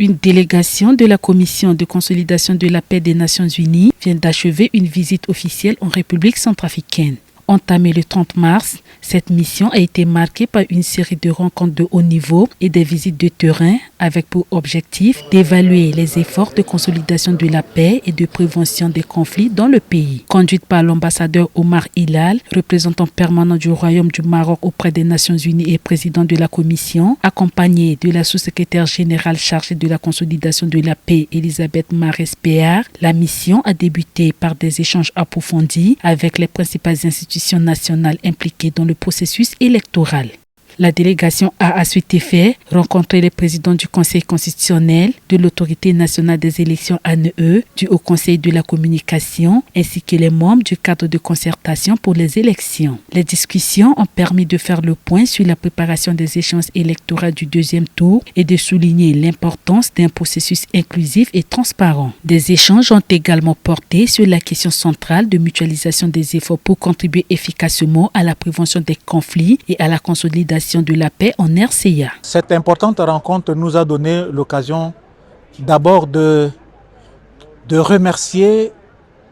Une délégation de la Commission de consolidation de la paix des Nations Unies vient d'achever une visite officielle en République centrafricaine. Entamée le 30 mars, cette mission a été marquée par une série de rencontres de haut niveau et des visites de terrain avec pour objectif d'évaluer les efforts de consolidation de la paix et de prévention des conflits dans le pays. Conduite par l'ambassadeur Omar Hilal, représentant permanent du Royaume du Maroc auprès des Nations Unies et président de la Commission, accompagné de la sous-secrétaire générale chargée de la consolidation de la paix, Elisabeth Mares-Péard, la mission a débuté par des échanges approfondis avec les principales institutions nationales impliquées dans le processus électoral. La délégation a à cet effet rencontré les présidents du Conseil constitutionnel, de l'Autorité nationale des élections ANE, du Haut Conseil de la communication, ainsi que les membres du cadre de concertation pour les élections. Les discussions ont permis de faire le point sur la préparation des échéances électorales du deuxième tour et de souligner l'importance d'un processus inclusif et transparent. Des échanges ont également porté sur la question centrale de mutualisation des efforts pour contribuer efficacement à la prévention des conflits et à la consolidation de la paix en RCA. Cette importante rencontre nous a donné l'occasion d'abord de remercier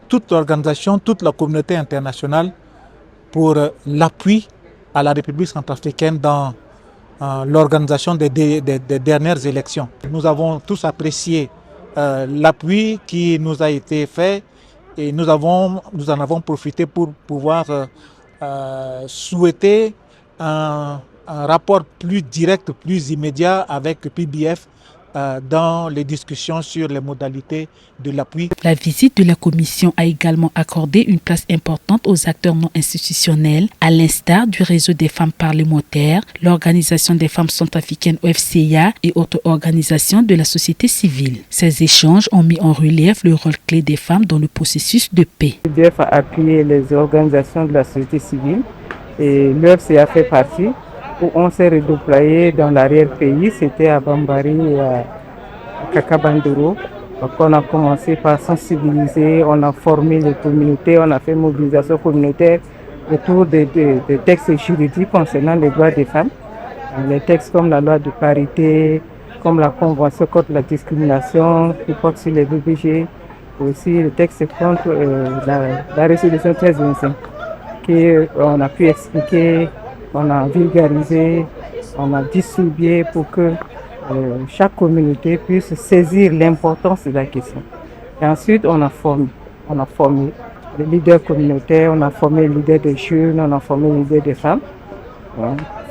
toute l'organisation, toute la communauté internationale pour l'appui à la République centrafricaine dans l'organisation des dernières élections. Nous avons tous apprécié l'appui qui nous a été fait et nous en avons profité pour pouvoir souhaiter un rapport plus direct, plus immédiat avec PBF dans les discussions sur les modalités de l'appui. La visite de la Commission a également accordé une place importante aux acteurs non institutionnels, à l'instar du réseau des femmes parlementaires, l'Organisation des femmes centrafricaines OFCA et autres organisations de la société civile. Ces échanges ont mis en relief le rôle clé des femmes dans le processus de paix. PBF a appuyé les organisations de la société civile et l'OFCA fait partie. Où on s'est redéployé dans l'arrière-pays, c'était à Bambari et à Kakabandoro. Donc on a commencé par sensibiliser, on a formé les communautés, on a fait mobilisation communautaire autour des textes juridiques concernant les droits des femmes. Les textes comme la loi de parité, comme la convention contre la discrimination, qui porte sur les BBG, aussi les textes contre la résolution 1325, qu'on a pu expliquer. On a vulgarisé, on a distribué pour que chaque communauté puisse saisir l'importance de la question. Et ensuite, on a formé les leaders communautaires, on a formé les leaders des jeunes, on a formé les leaders des femmes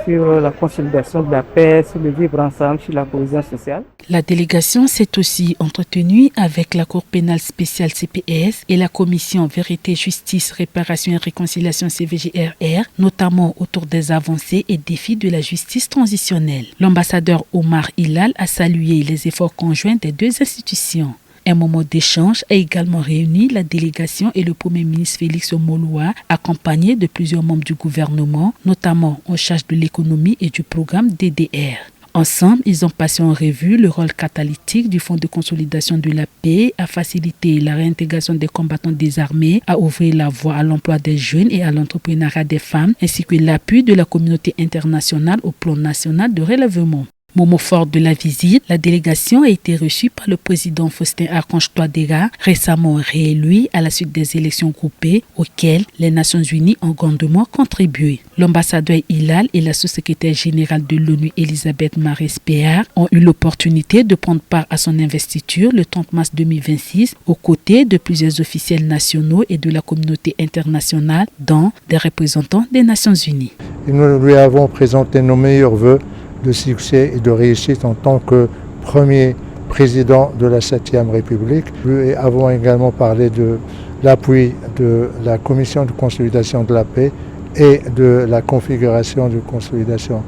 sur la consolidation de la paix, sur le vivre ensemble, sur la cohésion sociale. La délégation s'est aussi entretenue avec la Cour pénale spéciale CPS et la Commission Vérité, Justice, Réparation et Réconciliation CVGRR, notamment autour des avancées et défis de la justice transitionnelle. L'ambassadeur Omar Hilal a salué les efforts conjoints des deux institutions. Un moment d'échange a également réuni la délégation et le Premier ministre Félix Omoloa, accompagné de plusieurs membres du gouvernement, notamment en charge de l'économie et du programme DDR. Ensemble, ils ont passé en revue le rôle catalytique du Fonds de consolidation de la paix, à faciliter la réintégration des combattants désarmés, à ouvrir la voie à l'emploi des jeunes et à l'entrepreneuriat des femmes, ainsi que l'appui de la communauté internationale au plan national de relèvement. Moment fort de la visite, la délégation a été reçue par le président Faustin Archange Touadéra, récemment réélu à la suite des élections groupées auxquelles les Nations Unies ont grandement contribué. L'ambassadeur Hilal et la sous-secrétaire générale de l'ONU Elisabeth Mares-Péard ont eu l'opportunité de prendre part à son investiture le 30 mars 2026 aux côtés de plusieurs officiels nationaux et de la communauté internationale, dont des représentants des Nations Unies. Et nous lui avons présenté nos meilleurs vœux de succès et de réussite en tant que premier président de la 7e République. Nous avons également parlé de l'appui de la Commission de consolidation de la paix et de la configuration de consolidation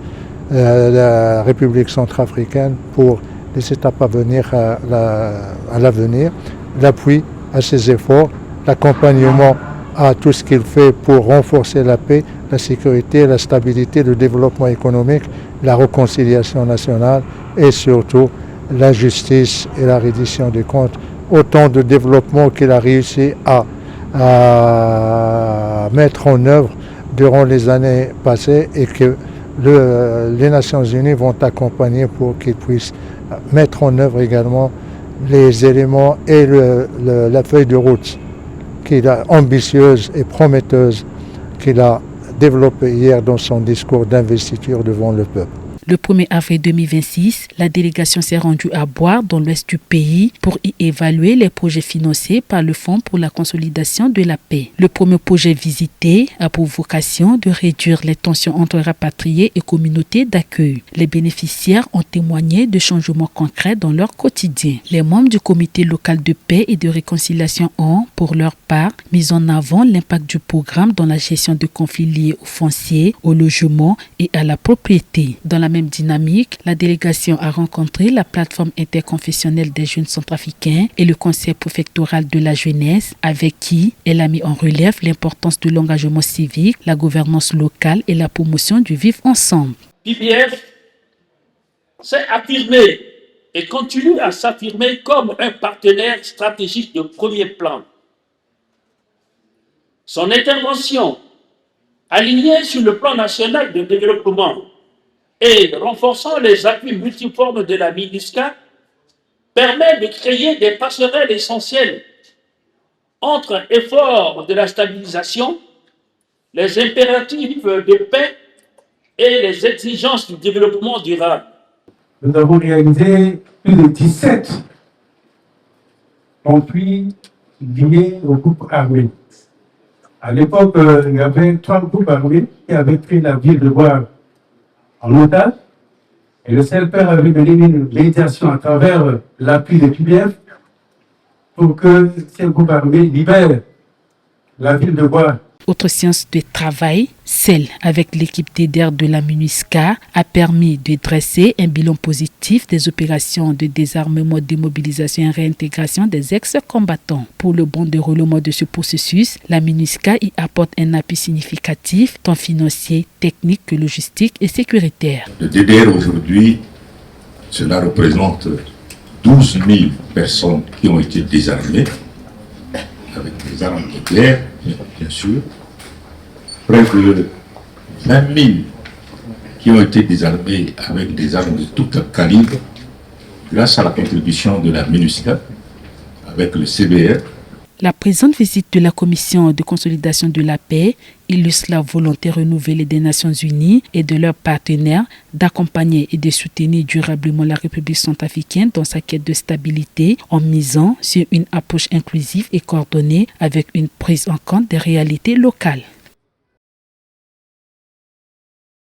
de la République centrafricaine pour les étapes à venir à l'avenir, l'appui à ses efforts, l'accompagnement à tout ce qu'il fait pour renforcer la paix, la sécurité, la stabilité, le développement économique, la réconciliation nationale et surtout la justice et la reddition des comptes. Autant de développement qu'il a réussi à mettre en œuvre durant les années passées et que les Nations Unies vont accompagner pour qu'ils puissent mettre en œuvre également les éléments et la feuille de route ambitieuse et prometteuse qu'il a développée hier dans son discours d'investiture devant le peuple. Le 1er avril 2026, la délégation s'est rendue à Boire, dans l'ouest du pays, pour y évaluer les projets financés par le Fonds pour la consolidation de la paix. Le premier projet visité a pour vocation de réduire les tensions entre rapatriés et communautés d'accueil. Les bénéficiaires ont témoigné de changements concrets dans leur quotidien. Les membres du comité local de paix et de réconciliation ont, pour leur part, mis en avant l'impact du programme dans la gestion de conflits liés au foncier, au logement et à la propriété. Dans la même dynamique, la délégation a rencontré la plateforme interconfessionnelle des jeunes centrafricains et le conseil préfectoral de la jeunesse, avec qui elle a mis en relief l'importance de l'engagement civique, la gouvernance locale et la promotion du vivre ensemble. PPF s'est affirmé et continue à s'affirmer comme un partenaire stratégique de premier plan. Son intervention, alignée sur le plan national de développement, et renforçant les appuis multiformes de la MINUSCA, permet de créer des passerelles essentielles entre efforts de la stabilisation, les impératifs de paix et les exigences du développement durable. Nous avons réalisé plus de 17 conflits liés aux groupes armés. À l'époque, il y avait 3 groupes armés qui avaient pris la ville de Boire en otage, et le CLPR avait mené une médiation à travers l'appui des PPF pour que ces groupes armés libèrent la ville de Boire. Autre séance de travail, celle avec l'équipe d'EDER de la MINUSCA, a permis de dresser un bilan positif des opérations de désarmement, démobilisation et réintégration des ex-combattants. Pour le bon déroulement de ce processus, la MINUSCA y apporte un appui significatif, tant financier, technique que logistique et sécuritaire. Le DDR aujourd'hui, cela représente 12 000 personnes qui ont été désarmées, avec des armes nucléaires, bien sûr. Près de 20 000 qui ont été désarmés avec des armes de tout calibre, grâce à la contribution de la MINUSCA, avec le CBR. La présente visite de la Commission de consolidation de la paix illustre la volonté renouvelée des Nations Unies et de leurs partenaires d'accompagner et de soutenir durablement la République centrafricaine dans sa quête de stabilité en misant sur une approche inclusive et coordonnée avec une prise en compte des réalités locales.